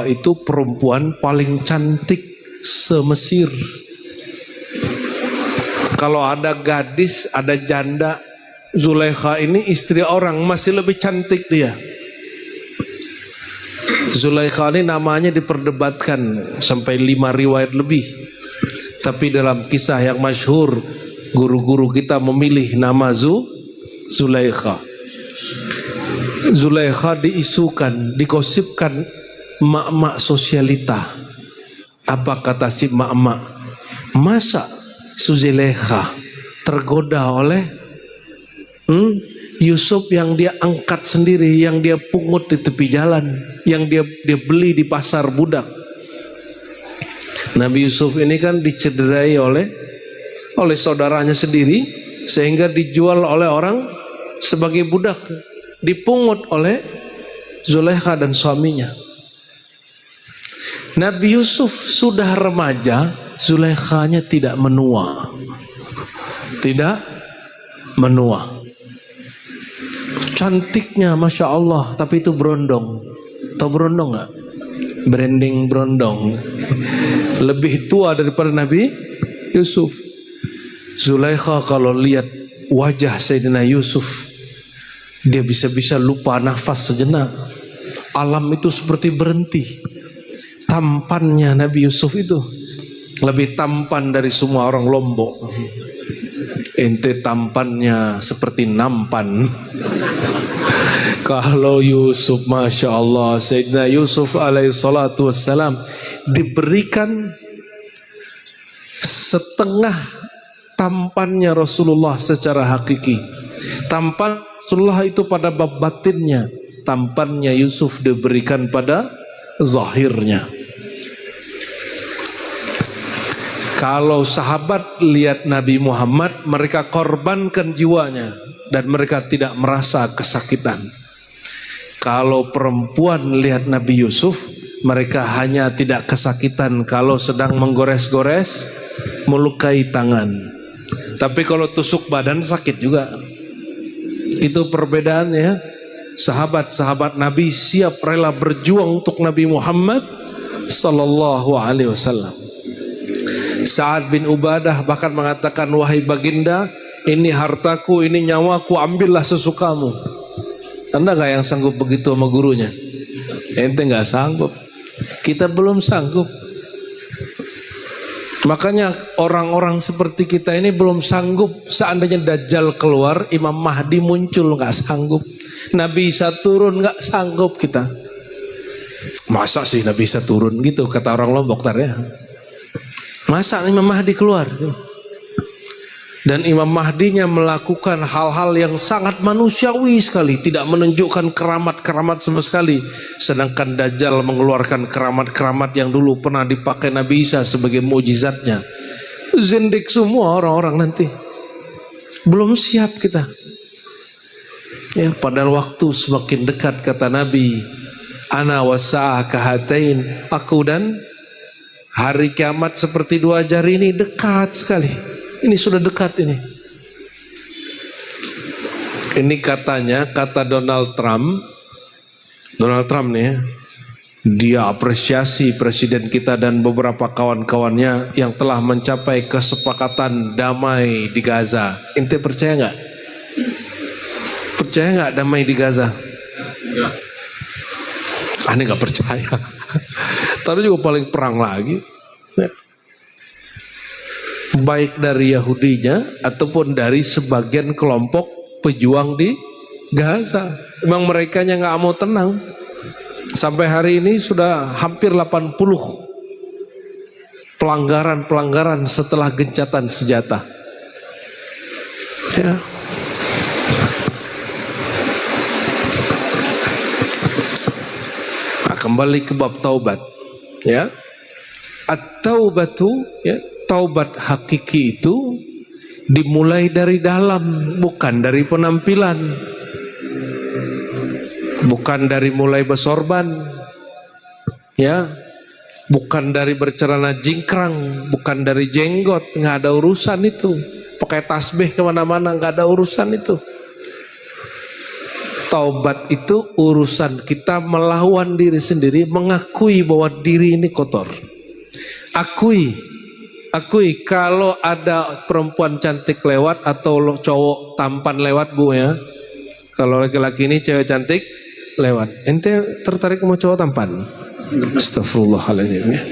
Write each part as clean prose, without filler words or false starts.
itu perempuan paling cantik se-Mesir. Kalau ada gadis, ada janda, Zulaikha ini istri orang masih lebih cantik dia. Zulaikha ini namanya diperdebatkan sampai 5 riwayat lebih. Tapi dalam kisah yang masyhur, guru-guru kita memilih nama Zulaikha. Zulaikha diisukan, digosipkan mak-mak sosialita. Apa kata si mak-mak? Masa Zulaikha tergoda oleh Yusuf yang dia angkat sendiri, yang dia pungut di tepi jalan, yang dia beli di pasar budak. Nabi Yusuf ini kan dicederai oleh saudaranya sendiri, sehingga dijual oleh orang sebagai budak, dipungut oleh Zulaikha dan suaminya. Nabi Yusuf sudah remaja, Zulaikhanya tidak menua. Tidak menua. Cantiknya Masya Allah, tapi itu berondong. Tahu berondong gak? Branding berondong. Lebih tua daripada Nabi Yusuf. Zulaikha kalau lihat wajah Sayyidina Yusuf, dia bisa-bisa lupa nafas sejenak. Alam itu seperti berhenti. Tampannya Nabi Yusuf itu lebih tampan dari semua orang Lombok. Ente tampannya seperti nampan. Kalau Yusuf, Masya Allah, Sayyidina Yusuf alaihi salatu wassalam diberikan setengah tampannya Rasulullah secara hakiki. Tampan Rasulullah itu pada bab batinnya, tampannya Yusuf diberikan pada zahirnya. Kalau sahabat lihat Nabi Muhammad, mereka korbankan jiwanya dan mereka tidak merasa kesakitan. Kalau perempuan lihat Nabi Yusuf, mereka hanya tidak kesakitan kalau sedang menggores-gores, melukai tangan. Tapi kalau tusuk badan sakit juga. Itu perbedaannya. Sahabat-sahabat Nabi siap rela berjuang untuk Nabi Muhammad sallallahu alaihi wasallam. Sa'ad bin Ubadah bahkan mengatakan, wahai baginda, ini hartaku, ini nyawaku, ambillah sesukamu. Anda gak yang sanggup begitu sama gurunya? Ente gak sanggup. Kita belum sanggup. Makanya orang-orang seperti kita ini belum sanggup. Seandainya Dajjal keluar, Imam Mahdi muncul, gak sanggup. Nabi Isa turun, gak sanggup kita. Masa sih Nabi Isa turun gitu, kata orang Lombok tar ya. Masa Imam Mahdi keluar? Dan Imam Mahdinya melakukan hal-hal yang sangat manusiawi sekali, tidak menunjukkan keramat-keramat sama sekali. Sedangkan Dajjal mengeluarkan keramat-keramat yang dulu pernah dipakai Nabi Isa sebagai mukjizatnya. Zindik semua orang-orang nanti. Belum siap kita. Ya, pada waktu semakin dekat kata Nabi, ana wasa'ah kahatain, aku dan hari kiamat seperti 2 jari ini dekat sekali. Ini sudah dekat ini. Ini katanya, kata Donald Trump nih ya, dia apresiasi presiden kita dan beberapa kawan-kawannya yang telah mencapai kesepakatan damai di Gaza. Ente percaya nggak? Percaya nggak damai di Gaza? Aneh nggak percaya. Taruh juga paling perang lagi. Baik dari Yahudinya ataupun dari sebagian kelompok pejuang di Gaza. Memang mereka yang nggak mau tenang. Sampai hari ini sudah hampir 80 pelanggaran-pelanggaran setelah gencatan senjata. Ya. Nah, kembali ke bab taubat. Ya. At-taubatu, ya, taubat hakiki itu dimulai dari dalam, bukan dari penampilan, bukan dari mulai bersorban, ya, bukan dari bercelana jingkrang, bukan dari jenggot, nggak ada urusan itu. Pakai tasbih kemana-mana, nggak ada urusan itu. Taubat itu urusan kita melawan diri sendiri, mengakui bahwa diri ini kotor. Akui kalau ada perempuan cantik lewat atau cowok tampan lewat, Bu, ya. Kalau laki-laki ini cewek cantik lewat, ente tertarik sama cowok tampan? Astagfirullahaladzim, ya.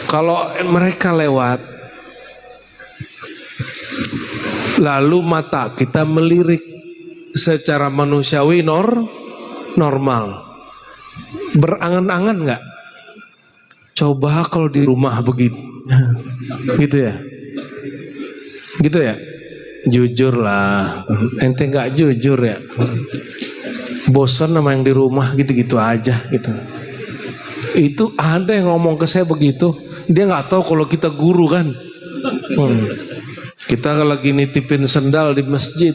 Kalau mereka lewat, lalu mata kita melirik secara manusiawi normal, berangan-angan nggak? Coba kalau di rumah begitu, gitu ya, jujur lah, ente nggak jujur ya, bosan sama yang di rumah gitu-gitu aja gitu. Itu ada yang ngomong ke saya begitu, dia nggak tahu kalau kita guru kan. Kita lagi nitipin sendal di masjid,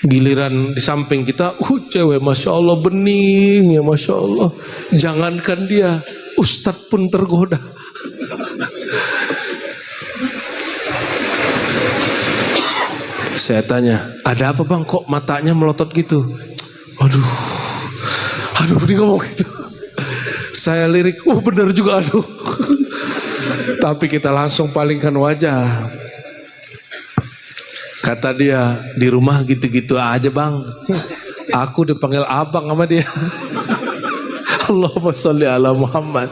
giliran di samping kita, cewek masya Allah bening ya, masya Allah. Jangankan dia, ustadz pun tergoda. Saya tanya, ada apa bang, kok matanya melotot gitu? Aduh dia ngomong gitu. Saya lirik, benar juga, aduh. Tapi kita langsung palingkan wajah. Kata dia, di rumah gitu-gitu aja bang. Aku dipanggil abang sama dia. Allahumma sholli ala Muhammad.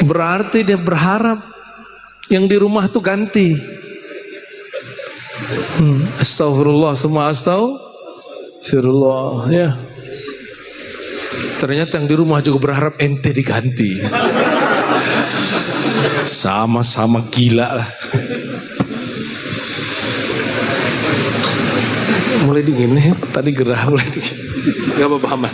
Berarti dia berharap yang di rumah tuh ganti. Astagfirullah, semua astagfirullah, ya. Ternyata yang di rumah juga berharap ente diganti. Sama-sama gila lah. Mulai dingin nih, tadi gerah mulai dingin. Gak apa-apa, aman.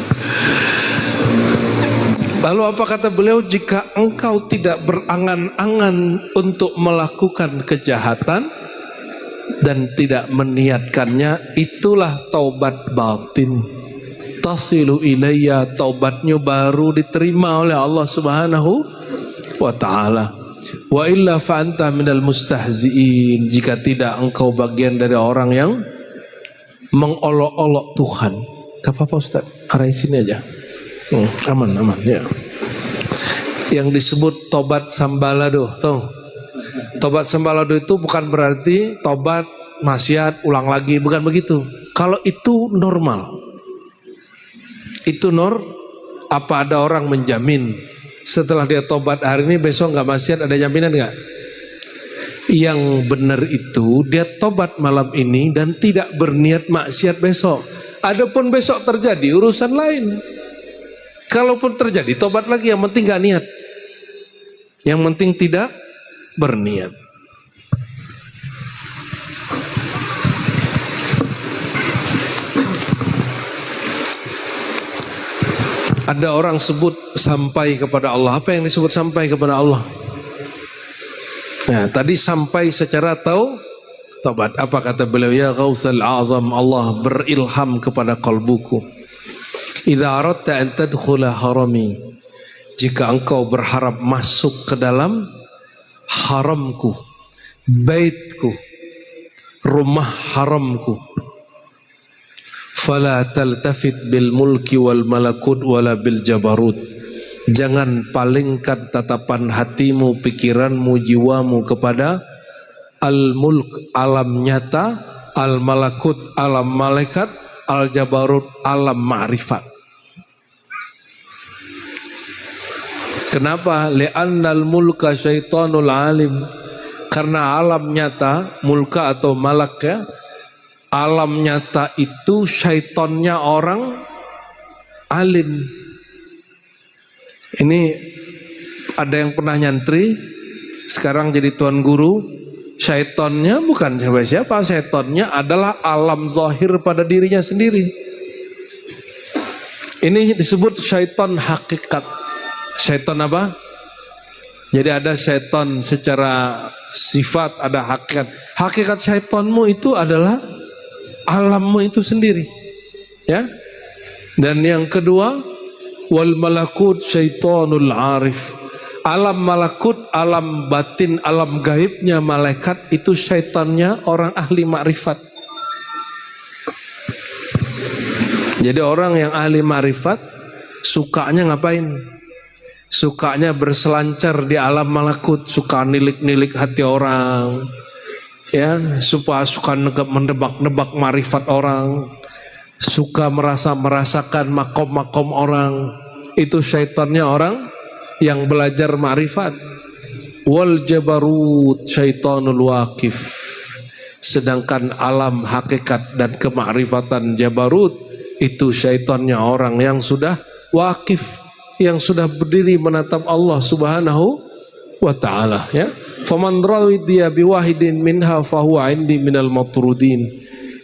Lalu apa kata beliau? Jika engkau tidak berangan-angan untuk melakukan kejahatan dan tidak meniatkannya, itulah taubat batin. Tasilu ilayya, taubatnya baru diterima oleh Allah Subhanahu wa ta'ala. Wa illa fa anta minal mustahzi'in, jika tidak engkau bagian dari orang yang mengolok-olok Tuhan. Gak apa-apa Ustaz, arahin sini aja. Aman ya. Yang disebut tobat sambalado, tuh. Tobat sambalado itu bukan berarti tobat maksiat ulang lagi, bukan begitu. Kalau itu normal, itu apa ada orang menjamin setelah dia tobat hari ini besok nggak maksiat, ada jaminan nggak? Yang benar itu dia tobat malam ini dan tidak berniat maksiat besok. Adapun besok terjadi urusan lain. Kalaupun terjadi tobat lagi, yang penting gak niat. Yang penting tidak berniat. Ada orang sebut sampai kepada Allah. Apa yang disebut sampai kepada Allah? Nah, tadi sampai secara taubat. Apa kata beliau? Ya Ghauthal Azam, Allah berilham kepada kalbuku. Idza aradta an tadkhula harami, jika engkau berharap masuk ke dalam haramku, baitku, rumah haramku, fala taltafit bil mulki wal malakut wala bil jabarut, jangan palingkan tatapan hatimu, pikiranmu, jiwamu kepada al-mulk, alam nyata, al-malakut, alam malaikat, al-jabarut, alam ma'rifat. Kenapa? Li'annal mulka syaitanul alim. Karena alam nyata, mulka atau malak ya, alam nyata itu syaitannya orang alim. Ini ada yang pernah nyantri, sekarang jadi tuan guru. Syaitannya bukan siapa-siapa, syaitannya adalah alam zahir pada dirinya sendiri. Ini disebut syaitan hakikat. Syaitan apa? Jadi ada syaitan secara sifat, ada hakikat. Hakikat syaitanmu itu adalah alammu itu sendiri, ya. Dan yang kedua, wal malakut syaitanul arif. Alam malakut, alam batin, alam gaibnya malaikat itu syaitannya orang ahli makrifat. Jadi orang yang ahli ma'rifat sukanya ngapain? Sukanya berselancar di alam malakut, suka nilik-nilik hati orang, ya, suka mendebak-nebak ma'rifat orang, suka merasakan makom-makom orang. Itu syaitannya orang yang belajar ma'rifat. Wal jabarut syaitanul waqif. Sedangkan alam hakikat dan kemakrifatan jabarut itu syaitannya orang yang sudah waqif, yang sudah berdiri menatap Allah Subhanahu wa ta'ala, ya. Faman radiya biwahidin minha fahuwa indi minal matrudin.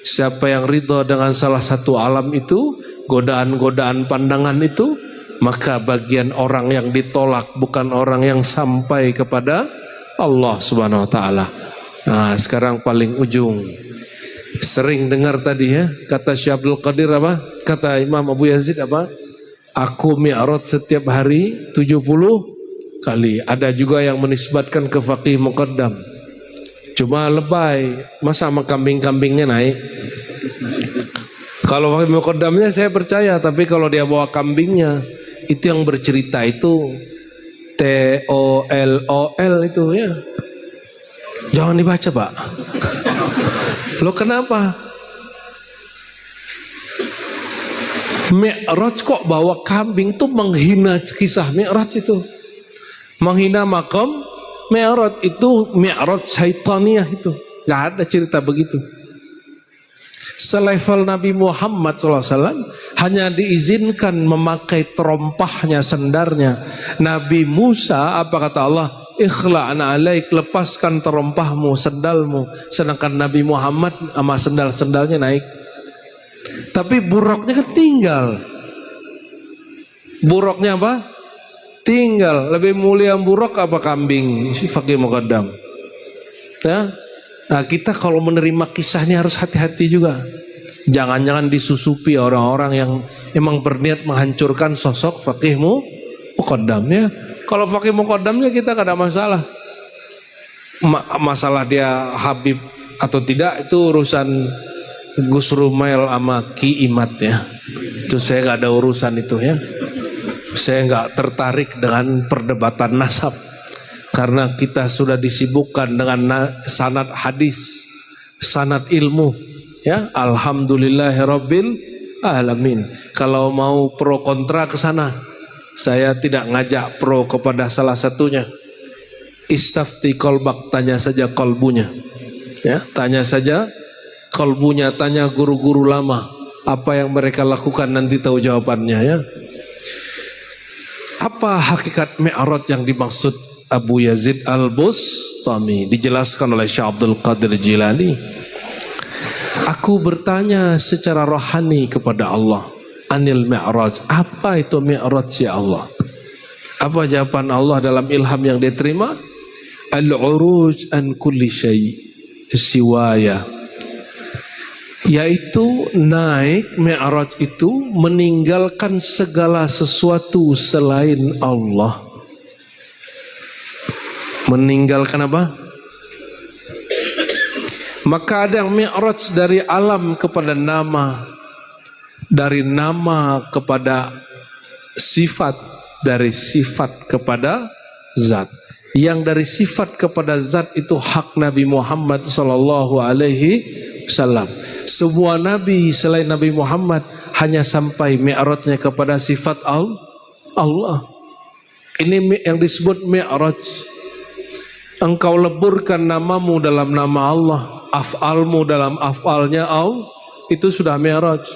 Siapa yang ridha dengan salah satu alam itu, godaan-godaan pandangan itu, maka bagian orang yang ditolak, bukan orang yang sampai kepada Allah Subhanahu wa ta'ala. Nah, sekarang paling ujung. Sering dengar tadi, ya, kata Syekh Abdul Qadir apa? Kata Imam Abu Yazid apa? Aku mi'raj setiap hari 70 kali. Ada juga yang menisbatkan ke Faqih Muqaddam. Cuma lebay, masa sama kambing-kambingnya naik? Kalau Faqih Muqaddamnya saya percaya, tapi kalau dia bawa kambingnya, itu yang bercerita itu TOLOL itu, ya. Jangan dibaca, Pak. Loh kenapa? Mi'raj kok bawa kambing, itu menghina kisah Mi'raj itu. Menghina makam Mi'raj itu, Mi'raj syaitaniyah itu. Gak ada cerita begitu. Selevel Nabi Muhammad SAW hanya diizinkan memakai terompahnya, sendarnya. Nabi Musa, apa kata Allah? Ikhla'na alaik, lepaskan terompahmu, sendalmu. Sedangkan Nabi Muhammad sama sendal-sendalnya naik. Tapi buruknya kan tinggal. Buruknya apa? Tinggal. Lebih mulia buruk apa kambing? Faqih Muqaddam, ya. Nah, kita kalau menerima kisah ini harus hati-hati juga. Jangan-jangan disusupi orang-orang yang memang berniat menghancurkan sosok Faqih Muqaddam, ya. Kalau Faqih Muqaddamnya kita gak ada masalah. Masalah dia Habib atau tidak itu urusan Gus Rumail sama Ki Imat, ya. Itu saya gak ada urusan itu, ya. Saya gak tertarik dengan perdebatan nasab, karena kita sudah disibukkan dengan sanad hadis, sanad ilmu, ya. Alhamdulillahirabbil alamin. Kalau mau pro kontra ke sana, saya tidak ngajak pro kepada salah satunya. Istafti kolbak, tanya saja kolbunya, ya. Tanya saja kolbunya, tanya guru-guru lama, apa yang mereka lakukan, nanti tahu jawabannya, ya. Apa hakikat Mi'raj yang dimaksud Abu Yazid Al-Bustami? Dijelaskan oleh Syekh Abdul Qadir Jilani. Aku bertanya secara rohani kepada Allah, anil Mi'raj, apa itu Mi'raj ya Allah? Apa jawaban Allah dalam ilham yang dia terima? Al-uruj an kulli syai' siwaya, yaitu naik Mi'raj itu meninggalkan segala sesuatu selain Allah. Meninggalkan apa? Maka ada yang Mi'raj dari alam kepada nama, dari nama kepada sifat, dari sifat kepada zat. Yang dari sifat kepada zat itu hak Nabi Muhammad sallallahu alaihi wasallam. Semua nabi selain Nabi Muhammad hanya sampai Mi'rajnya kepada sifat Allah. Ini yang disebut Mi'raj. Engkau leburkan namamu dalam nama Allah, af'almu dalam af'alnya Allah, itu sudah Mi'raj.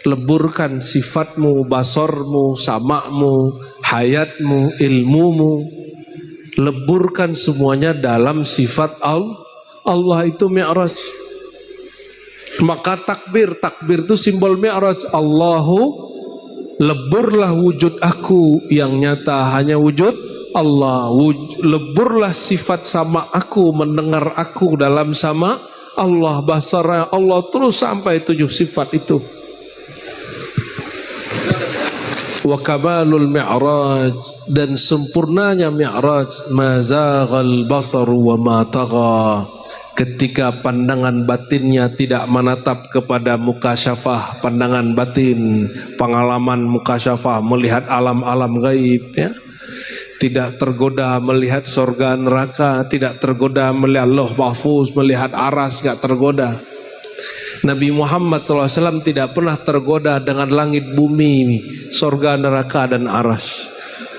Leburkan sifatmu, basormu, samakmu, hayatmu, ilmumu, leburkan semuanya dalam sifat Allah, itu Mi'raj. Maka takbir itu simbol Mi'raj. Allahu, leburlah wujud aku yang nyata hanya wujud Allah. Leburlah sifat sama aku, mendengar aku dalam sama Allah, basara Allah, terus sampai 7 sifat itu. Wa kamalul Mi'raj, dan sempurnanya Mi'raj, ma zaghal basar wa ma tagha, ketika pandangan batinnya tidak menatap kepada mukasyafah, pandangan batin, pengalaman mukasyafah, melihat alam-alam gaib, ya, tidak tergoda melihat surga neraka, tidak tergoda melihat Lauh Mahfuz, melihat aras, gak tergoda. Nabi Muhammad SAW tidak pernah tergoda dengan langit bumi, surga neraka dan aras.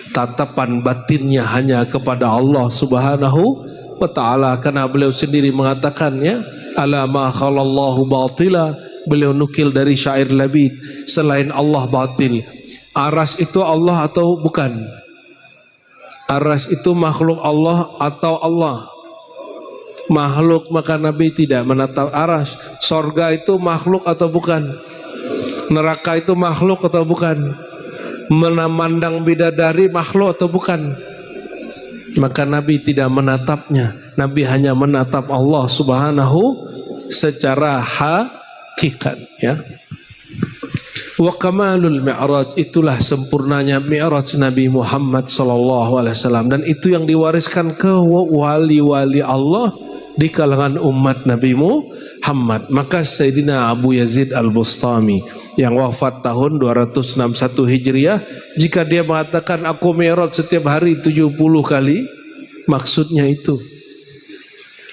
Tatapan batinnya hanya kepada Allah Subhanahu wa ta'ala, karena beliau sendiri mengatakannya, ala ma khalallahu batila. Beliau nukil dari syair Labid, selain Allah batil. Aras itu Allah atau bukan? Aras itu makhluk Allah atau Allah? Makhluk, maka Nabi tidak menatap aras. Sorga itu makhluk atau bukan? Neraka itu makhluk atau bukan? Memandang bidadari makhluk atau bukan? Maka Nabi tidak menatapnya. Nabi hanya menatap Allah Subhanahu secara hakikat, ya. Wa kamalul mi'raj, itulah sempurnanya mi'raj Nabi Muhammad sallallahu alaihi wasallam, dan itu yang diwariskan ke wali-wali Allah di kalangan umat Nabi Muhammad. Maka Sayyidina Abu Yazid Al-Bustami yang wafat tahun 261 Hijriah, jika dia mengatakan aku mi'raj setiap hari 70 kali, maksudnya itu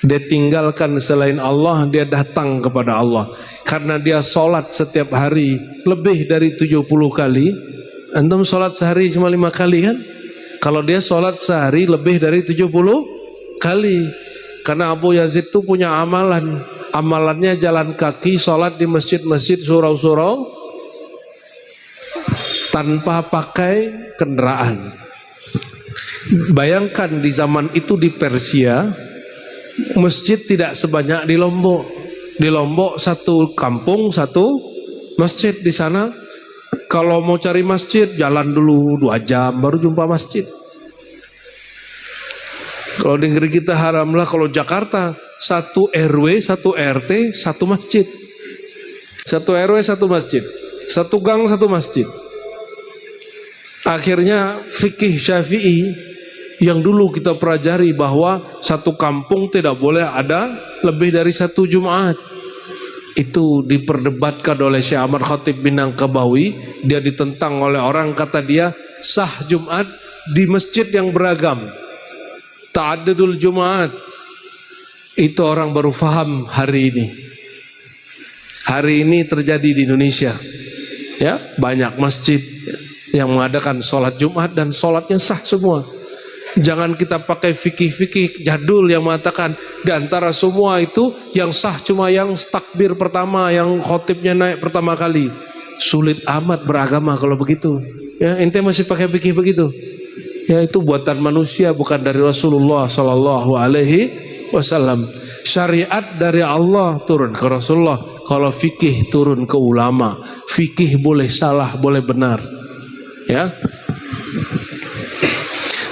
dia tinggalkan selain Allah, dia datang kepada Allah. Karena dia sholat setiap hari lebih dari 70 kali. Antum sholat sehari cuma 5 kali kan? Kalau dia sholat sehari lebih dari 70 kali. Karena Abu Yazid itu punya amalan. Amalannya jalan kaki, sholat di masjid-masjid, surau-surau, tanpa pakai kendaraan. Bayangkan di zaman itu di Persia, masjid tidak sebanyak di Lombok. Di Lombok satu kampung satu masjid. Di sana kalau mau cari masjid jalan dulu 2 jam baru jumpa masjid. Kalau di negeri kita haramlah. Kalau Jakarta satu RW satu RT satu masjid, satu RW satu masjid, satu gang satu masjid. Akhirnya fikih Syafi'i yang dulu kita pelajari bahwa satu kampung tidak boleh ada lebih dari 1 Jumat, itu diperdebatkan oleh Syekh Ahmad Khatib Minangkabawi. Dia ditentang oleh orang, kata dia sah Jumat di masjid yang beragam, ta'addudul Jumat. Itu orang baru faham hari ini. Hari ini terjadi di Indonesia, ya, banyak masjid yang mengadakan sholat Jumat dan sholatnya sah semua. Jangan kita pakai fikih-fikih jadul yang mengatakan di antara semua itu yang sah cuma yang takbir pertama, yang khotibnya naik pertama kali. Sulit amat beragama kalau begitu. Ya, ente masih pakai fikih begitu. Ya, itu buatan manusia, bukan dari Rasulullah sallallahu alaihi wasallam. Syariat dari Allah turun ke Rasulullah. Kalau fikih turun ke ulama. Fikih boleh salah, boleh benar. Ya.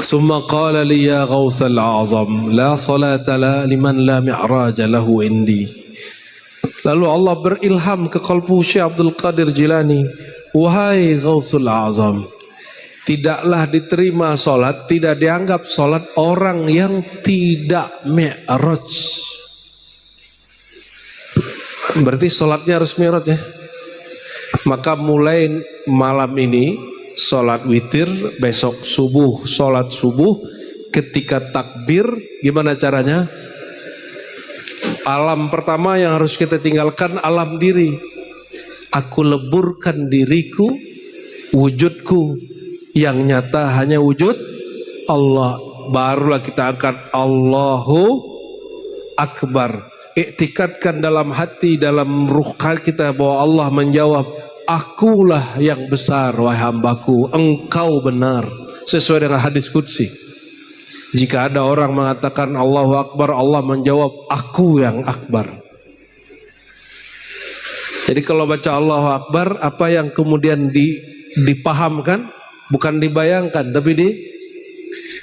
Summa qala li ya Ghawthal A'zam la salata la liman la mi'raj lahu indi. Lalu Allah berilham ke qalbu Syekh Abdul Qadir Jilani, wahai Ghawthul A'zam, tidaklah diterima solat, tidak dianggap solat orang yang tidak mi'raj. Berarti solatnya harus mi'raj, ya. Maka mulai malam ini sholat witir, besok subuh sholat subuh, ketika takbir gimana caranya? Alam pertama yang harus kita tinggalkan alam diri. Aku leburkan diriku, wujudku yang nyata hanya wujud Allah. Barulah kita akan Allahu Akbar. Iktikadkan dalam hati, dalam ruh kita bahwa Allah menjawab, akulah yang besar wahai hambaku, engkau benar, sesuai dengan hadis qudsi. Jika ada orang mengatakan Allahu Akbar, Allah menjawab aku yang akbar. Jadi kalau baca Allahu Akbar, apa yang kemudian dipahamkan, bukan dibayangkan, tapi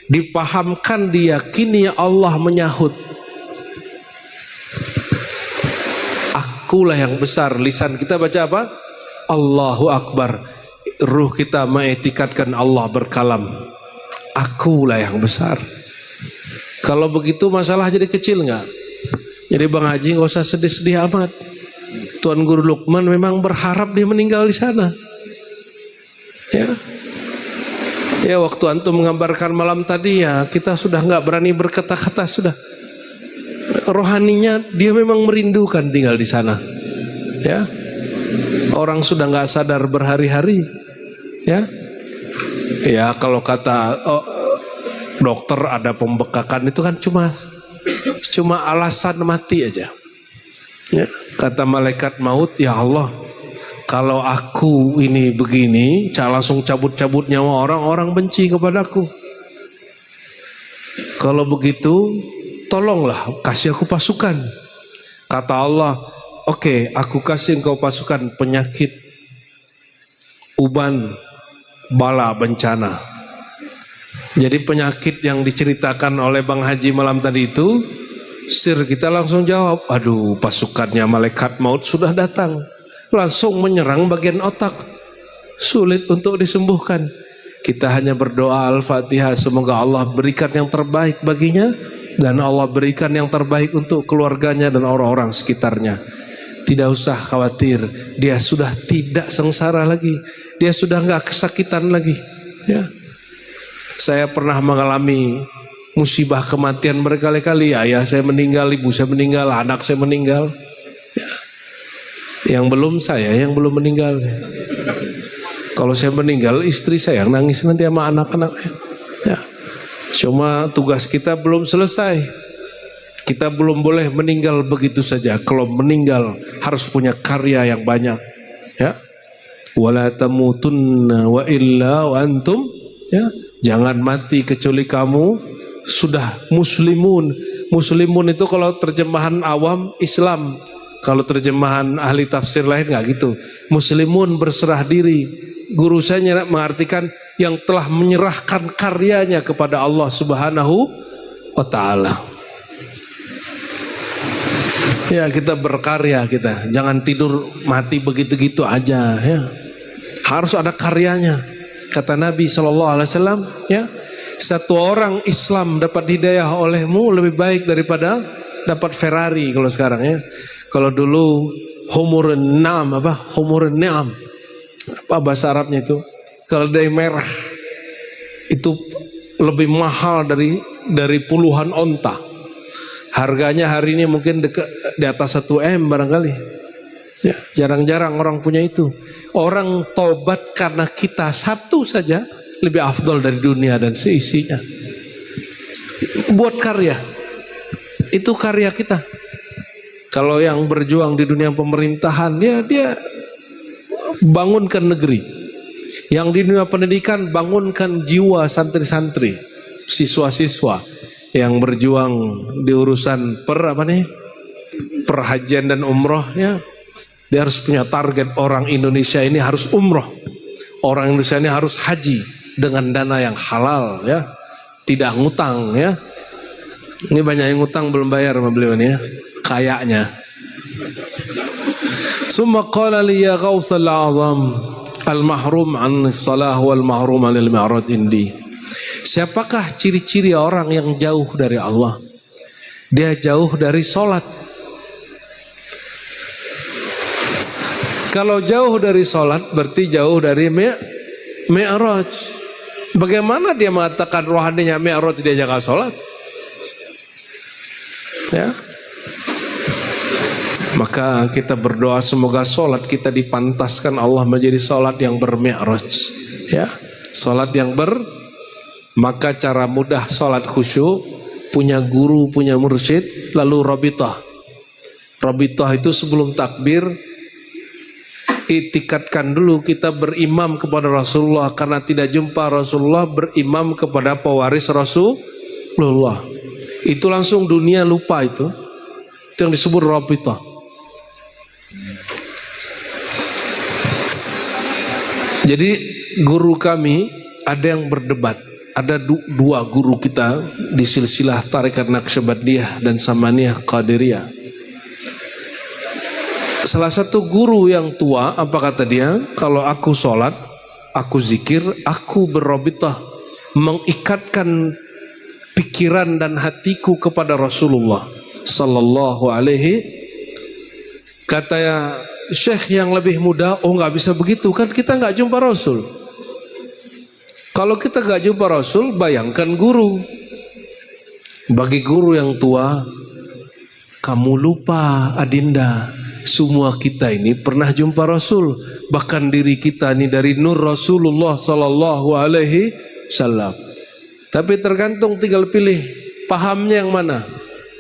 dipahamkan, diyakini Allah menyahut, akulah yang besar. Lisan kita baca apa? Allahu Akbar. Ruh kita mengetikadkan Allah berkalam, akulah yang besar. Kalau begitu masalah jadi kecil nggak? Jadi Bang Haji nggak usah sedih-sedih amat. Tuan Guru Lukman memang berharap dia meninggal di sana. Ya waktu antum menggambarkan malam tadi ya kita sudah nggak berani berkata-kata sudah. Rohaninya dia memang merindukan tinggal di sana. Ya, orang sudah nggak sadar berhari-hari. Ya kalau kata dokter ada pembekakan itu kan cuma alasan mati aja. Ya, kata malaikat maut, ya Allah, kalau aku ini begini, langsung cabut-cabut nyawa orang benci kepadaku. Kalau begitu, tolonglah kasih aku pasukan. Kata Allah, oke, aku kasih engkau pasukan penyakit, uban, bala, bencana. Jadi penyakit yang diceritakan oleh Bang Haji malam tadi itu, kita langsung jawab, aduh pasukannya malaikat maut sudah datang. Langsung menyerang bagian otak, sulit untuk disembuhkan. Kita hanya berdoa Al-Fatihah, semoga Allah berikan yang terbaik baginya, dan Allah berikan yang terbaik untuk keluarganya dan orang-orang sekitarnya. Tidak usah khawatir, dia sudah tidak sengsara lagi, dia sudah nggak kesakitan lagi. Ya, saya pernah mengalami musibah kematian berkali-kali. Ayah saya meninggal, ibu saya meninggal, anak saya meninggal. Ya. Yang belum meninggal. Kalau saya meninggal, istri saya yang nangis nanti sama anak-anak. Ya. Cuma tugas kita belum selesai. Kita belum boleh meninggal begitu saja. Kalau meninggal harus punya karya yang banyak. Ya. Wala tamutunna wa illa wa antum. Ya. Jangan mati kecuali kamu sudah muslimun. Muslimun itu kalau terjemahan awam Islam. Kalau terjemahan ahli tafsir lain nggak gitu. Muslimun berserah diri. Guru saya mengartikan yang telah menyerahkan karyanya kepada Allah Subhanahu wa Ta'ala. Ya, kita berkarya kita. Jangan tidur mati begitu-gitu aja. Ya. Harus ada karyanya. Kata Nabi SAW, ya, satu orang Islam dapat hidayah olehmu lebih baik daripada dapat Ferrari kalau sekarang ya. Kalau dulu humurun na'am, humurun ni'am, bahasa Arabnya itu, keledai merah itu lebih mahal dari puluhan onta. Harganya hari ini mungkin di atas 1 M barangkali. Ya, jarang-jarang orang punya itu. Orang tobat karena kita satu saja lebih afdol dari dunia dan seisinya. Buat karya, itu karya kita. Kalau yang berjuang di dunia pemerintahan, dia bangunkan negeri. Yang di dunia pendidikan, bangunkan jiwa santri-santri, siswa-siswa yang berjuang di urusan perhajian dan umroh. Ya, dia harus punya target, orang Indonesia ini harus umroh, orang Indonesia ini harus haji dengan dana yang halal, ya, tidak ngutang. Ya, ini banyak yang ngutang belum bayar sama beliau ini ya. Kayaknya. Summa qala li ya Ghawsal Azam al-mahrum an salah wal mahrum anil mi'raj indi. Siapakah ciri-ciri orang yang jauh dari Allah? Dia jauh dari salat. Kalau jauh dari salat berarti jauh dari mi'raj. Bagaimana dia mengatakan rohaninya mi'raj dia jaga salat? Ya. Maka kita berdoa semoga solat kita dipantaskan Allah menjadi solat yang bermi'raj. Ya, solat yang maka cara mudah solat khusyuk, punya guru, punya mursyid, lalu rabitah. Rabitah itu sebelum takbir, itikadkan dulu kita berimam kepada Rasulullah, karena tidak jumpa Rasulullah, berimam kepada pewaris Rasulullah. Itu langsung dunia lupa itu yang disebut rabitah. Jadi guru kami ada yang berdebat. Ada dua guru kita di silsilah Tarekat Naqsyabandiyah dan Samaniyah Qadiriyah. Salah satu guru yang tua, apa kata dia? Kalau aku sholat, aku zikir, aku berrabitah, mengikatkan pikiran dan hatiku kepada Rasulullah sallallahu alaihi. Kata Syekh yang lebih muda, oh nggak bisa begitu, kan kita nggak jumpa Rasul. Kalau kita nggak jumpa Rasul, bayangkan guru. Bagi guru yang tua, kamu lupa Adinda, semua kita ini pernah jumpa Rasul. Bahkan diri kita ini dari nur Rasulullah sallallahu alaihi wasallam. Tapi tergantung, tinggal pilih pahamnya yang mana.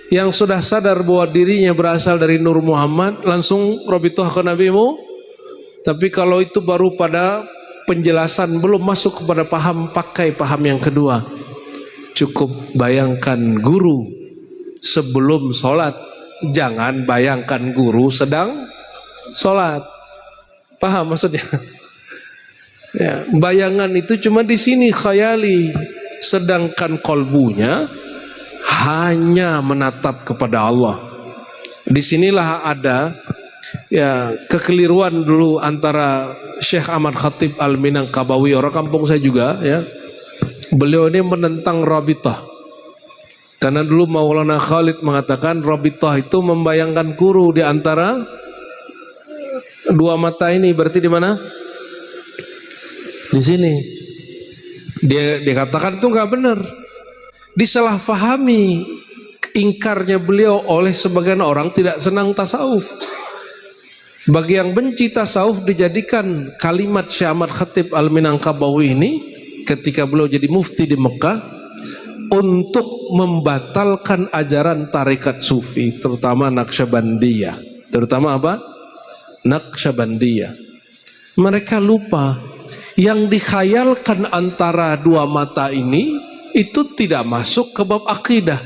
Yang sudah sadar bahwa dirinya berasal dari Nur Muhammad, langsung robitoh ke nabimu. Tapi kalau itu baru pada penjelasan, belum masuk kepada paham, pakai paham yang kedua. Cukup bayangkan guru sebelum sholat, jangan bayangkan guru sedang sholat. Paham maksudnya? Ya, bayangan itu cuma di sini khayali, sedangkan kolbunya hanya menatap kepada Allah. Disinilah ada ya kekeliruan dulu antara Syekh Ahmad Khatib Al-Minangkabawi, orang kampung saya juga ya. Beliau ini menentang Rabithah. Karena dulu Maulana Khalid mengatakan Rabithah itu membayangkan guru di antara dua mata ini. Berarti di mana? Di sini. Dia katakan itu nggak benar. Disalahfahami ingkarnya beliau oleh sebagian orang tidak senang tasawuf. Bagi yang benci tasawuf, dijadikan kalimat Syekh Ahmad Khatib Al-Minangkabawi ini ketika beliau jadi mufti di Mekah untuk membatalkan ajaran tarekat sufi, terutama Naqsyabandiyah. Terutama apa? Naqsyabandiyah. Mereka lupa yang dikhayalkan antara dua mata ini itu tidak masuk ke bab akidah.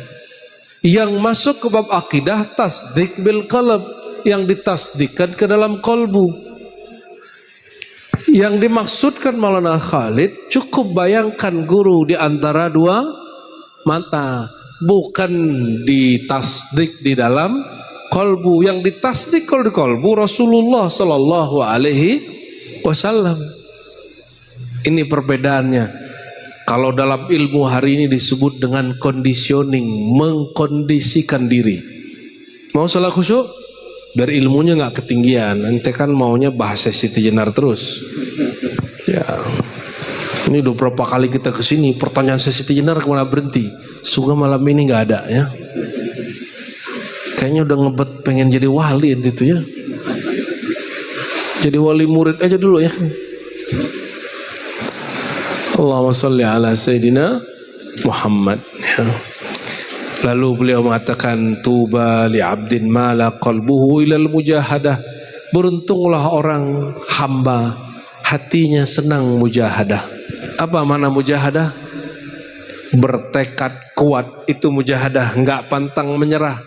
Yang masuk ke bab akidah tasdik bil qalb, yang ditasdikkan ke dalam kolbu. Yang dimaksudkan Maulana Khalid, cukup bayangkan guru di antara dua mata, bukan ditasdik di dalam kolbu. Yang ditasdik kalau di kolbu Rasulullah sallallahu alaihi wasallam. Ini perbedaannya. Kalau dalam ilmu hari ini disebut dengan conditioning, mengkondisikan diri. Mau salah khusyuk? Biar ilmunya nggak ketinggian. Ente kan maunya bahasa Siti Jenar terus. Ya, ini udah berapa kali kita kesini, pertanyaan Siti Jenar kemana berhenti? Semoga malam ini nggak ada ya. Kayaknya udah ngebet pengen jadi wali ente itu ya. Jadi wali murid aja dulu ya. Allahumma sholli ala Sayyidina Muhammad ya. Lalu beliau mengatakan tuba li abdin mala qalbuhu ilal mujahadah. Beruntunglah orang hamba hatinya senang mujahadah. Apa makna mujahadah? Bertekad kuat, itu mujahadah, enggak pantang menyerah.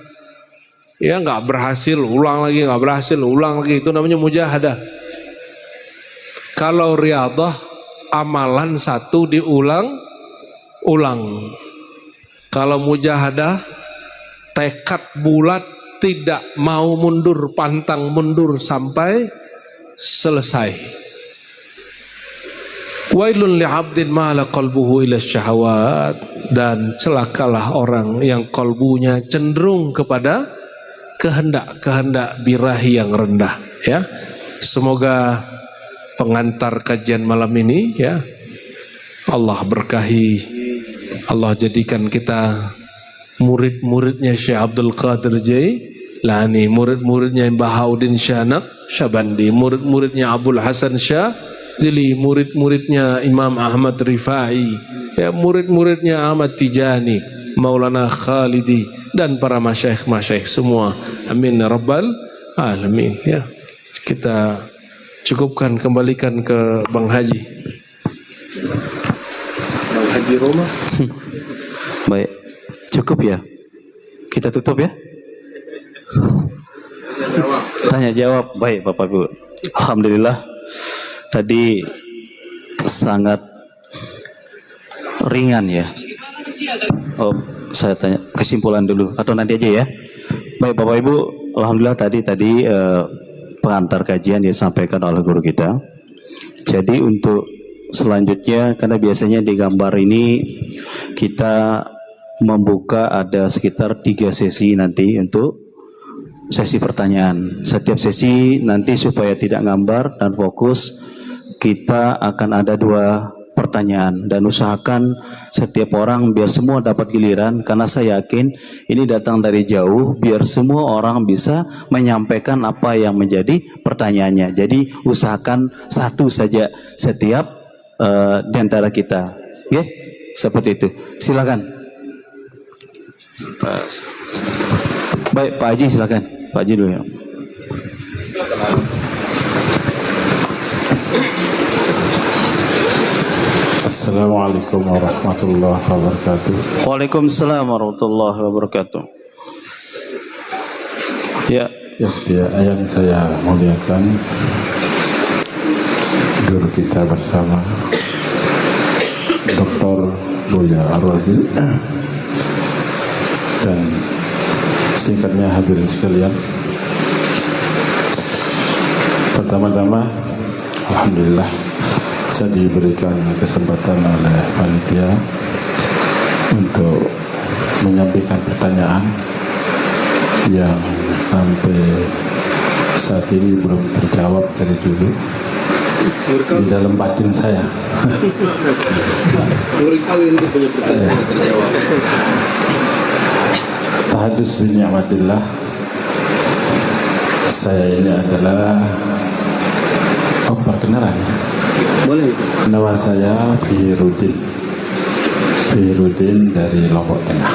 Ya, enggak berhasil, ulang lagi, enggak berhasil, ulang lagi, itu namanya mujahadah. Kalau riyadhah, amalan satu diulang-ulang. Kalau mujahadah, tekad bulat, tidak mau mundur, pantang mundur sampai selesai. Wailun li'abdin ma'ala qalbuhu ila syahawat. Dan celakalah orang yang kalbunya cenderung kepada kehendak-kehendak birahi yang rendah ya. Semoga pengantar kajian malam ini ya, Allah berkahi, Allah jadikan kita murid-muridnya Syekh Abdul Qadir Jailani, murid-muridnya Bahauddin Shah Naqsyabandi, murid-muridnya Abdul Hasan Syadzili, murid-muridnya Imam Ahmad Rifai, ya, murid-muridnya Ahmad Tijani, Maulana Khalidi, dan para masyaikh-masyaikh semua. Amin ya rabbal alamin ya. Kita cukupkan, kembalikan ke Bang Haji. Bang Haji Roma. Baik, cukup ya. Kita tutup ya. Tanya jawab. Baik Bapak Ibu. Alhamdulillah. Tadi sangat ringan ya. Oh, saya tanya kesimpulan dulu atau nanti aja ya. Baik Bapak Ibu, alhamdulillah tadi pengantar kajian disampaikan oleh guru kita. Jadi untuk selanjutnya, karena biasanya di gambar ini kita membuka ada sekitar 3 sesi nanti untuk sesi pertanyaan. Setiap sesi nanti supaya tidak ngambar dan fokus, kita akan ada 2 pertanyaan dan usahakan setiap orang biar semua dapat giliran, karena saya yakin ini datang dari jauh, biar semua orang bisa menyampaikan apa yang menjadi pertanyaannya. Jadi usahakan 1 saja setiap di antara kita. Oke? Seperti itu. Silakan. Baik, Pak Haji silakan. Pak Haji dulu ya. Assalamualaikum warahmatullahi wabarakatuh. Waalaikumsalam warahmatullahi wabarakatuh. Ya, Yang saya muliakan guru kita bersama Dr. Buya Ar-Razi dan singkatnya hadirin sekalian. Pertama-tama, alhamdulillah saya diberikan kesempatan oleh panitia untuk menyampaikan pertanyaan yang sampai saat ini belum terjawab dari dulu di dalam batin saya. Tahadus bin ni'matillah. Saya ini adalah perkenalan. boleh. Nama saya Fihirudin dari Lombok Tengah.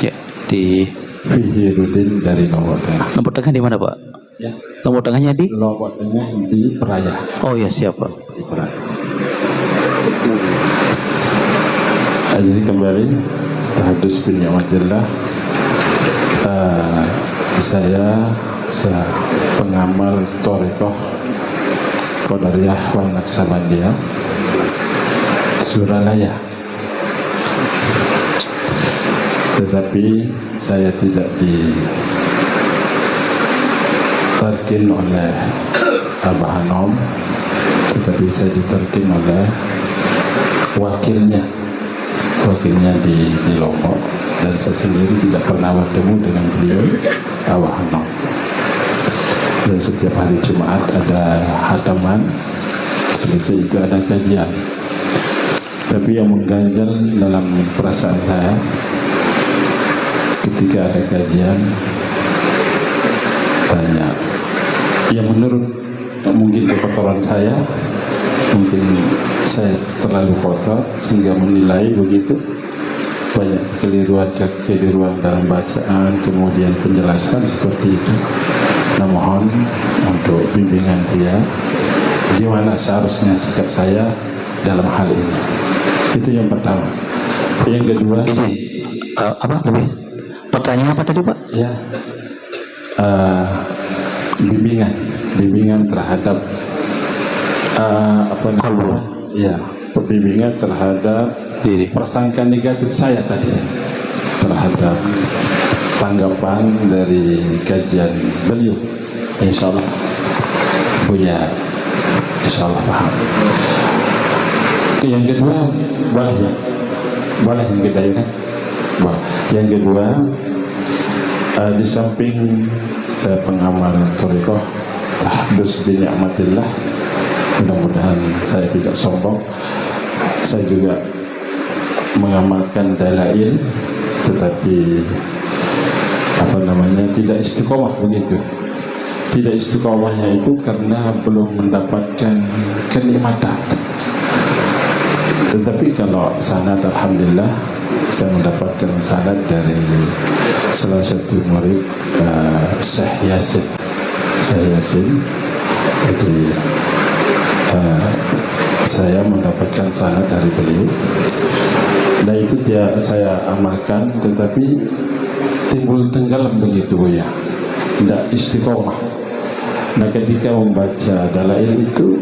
Ya, di Fihirudin dari Lombok Tengah. Lombok Tengah di mana, Pak? Ya. Lombok Tengahnya di? Lombok Tengah di Peraya. Oh ya, siap, Pak. Di Peraya. Jadi kembali tahadus bin ni'matillah. Saya pengamal Thariqah Qadariyah wal Naqsabandiyah Suralaya. Tetapi saya tidak ditarkin oleh Abah Hanom, tetapi saya ditarkin oleh wakilnya di Lombok, dan saya sendiri tidak pernah bertemu dengan beliau, Abah Hanom. Dan setiap hari Jumat ada khataman, selesai itu ada kajian. Tapi yang mengganjal dalam perasaan saya ketika ada kajian, tanya, ya menurut mungkin kekotoran saya, mungkin saya terlalu kotor sehingga menilai begitu, banyak kekeliruan dalam bacaan, kemudian penjelasan seperti itu. Nah, mohon untuk bimbingan dia, gimana seharusnya sikap saya dalam hal ini. Itu yang pertama. Yang kedua, Apa lebih? Pertanyaan apa tadi, Pak? ya, bimbingan terhadap ya, pembimbingan terhadap Diri. persangkaan negatif saya tadi terhadap tanggapan dari kajian beliau. Insyaallah punya, insyaallah paham. Yang kedua, boleh ya? Boleh yang kedua kan? Boleh. Yang kedua, di samping saya pengamal Thariqah Tahdus bin Ni'matillah, mudah-mudahan saya tidak sombong, saya juga mengamalkan dalail, tetapi tidak istiqomah begitu. Tidak istiqomahnya itu karena belum mendapatkan kenikmatan. Tetapi kalau sanad, alhamdulillah saya mendapatkan sanad dari salah satu murid Syekh Yasin. Jadi saya mendapatkan sanad dari beliau. Dan itu saya amalkan, tetapi timbul tenggelam begitu ya, tidak istiqomah. Nah, ketika membaca dalail itu